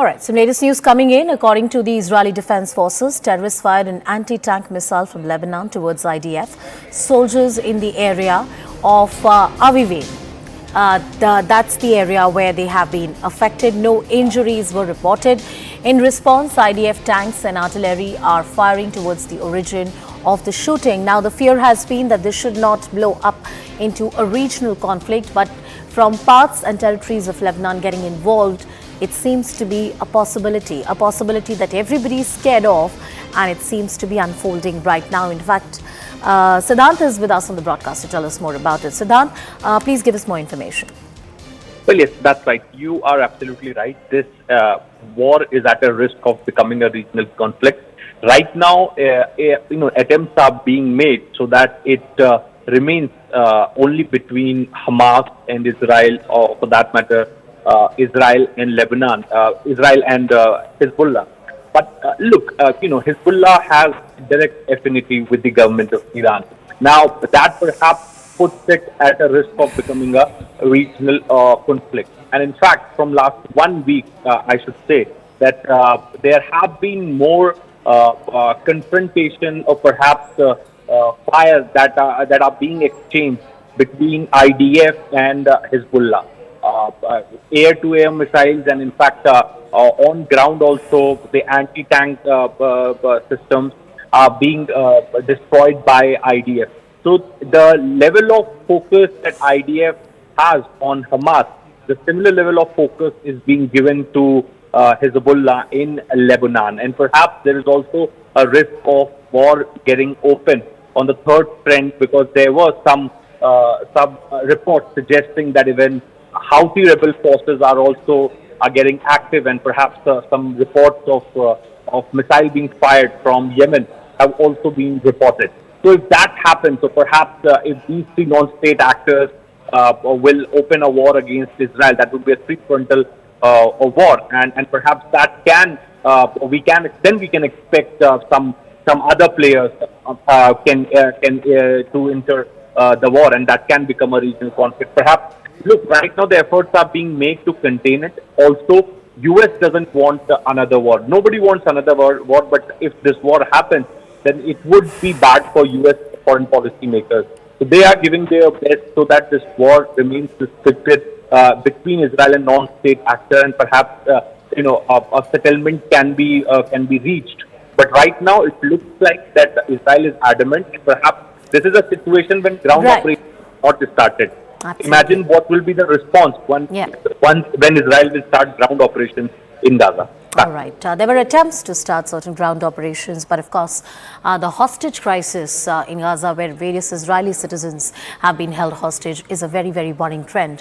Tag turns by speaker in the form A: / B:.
A: All right, some latest news coming in. According to the Israeli Defense Forces, terrorists fired an anti-tank missile from Lebanon towards IDF soldiers in the area of Avivim. That's the area where they have been affected. No injuries were reported. In response, IDF tanks and artillery are firing towards the origin of the shooting. Now, the fear has been that this should not blow up into a regional conflict, but from parts and territories of Lebanon getting involved, it seems to be a possibility that everybody is scared of, and it seems to be unfolding right now. In fact, Siddhant is with us on the broadcast to tell us more about it. Siddhant, please give us more information.
B: Well, yes, that's right. You are absolutely right. This war is at a risk of becoming a regional conflict. Right now, attempts are being made so that it remains only between Hamas and Israel, or for that matter, Israel and Lebanon, Israel and Hezbollah. But look, Hezbollah has direct affinity with the government of Iran. Now, that perhaps puts it at a risk of becoming a regional conflict. And in fact, from last 1 week, I should say that there have been more confrontation or perhaps fires that are being exchanged between IDF and Hezbollah. Air-to-air missiles, and in fact on ground also the anti-tank systems are being destroyed by IDF. So the level of focus that IDF has on Hamas, the similar level of focus is being given to Hezbollah in Lebanon, and perhaps there is also a risk of war getting open on the third front, because there were some reports suggesting that even Houthi rebel forces are getting active, and perhaps some reports of missile being fired from Yemen have also been reported. So if that happens, so perhaps if these three non-state actors will open a war against Israel, that would be a three-frontal war, and perhaps that we can expect some other players to enter the war, and that can become a regional conflict. Perhaps, look, right now the efforts are being made to contain it. Also, US doesn't want another war. Nobody wants another war, but if this war happens, then it would be bad for US foreign policy makers. So they are giving their best so that this war remains restricted between Israel and non-state actors, and perhaps a settlement can be reached. But right now it looks like that Israel is adamant. Perhaps this is a situation when ground operations are not started. Absolutely. Imagine what will be the response when Israel will start ground operations in Gaza.
A: All right. There were attempts to start certain ground operations, but of course, the hostage crisis in Gaza, where various Israeli citizens have been held hostage, is a very, very worrying trend.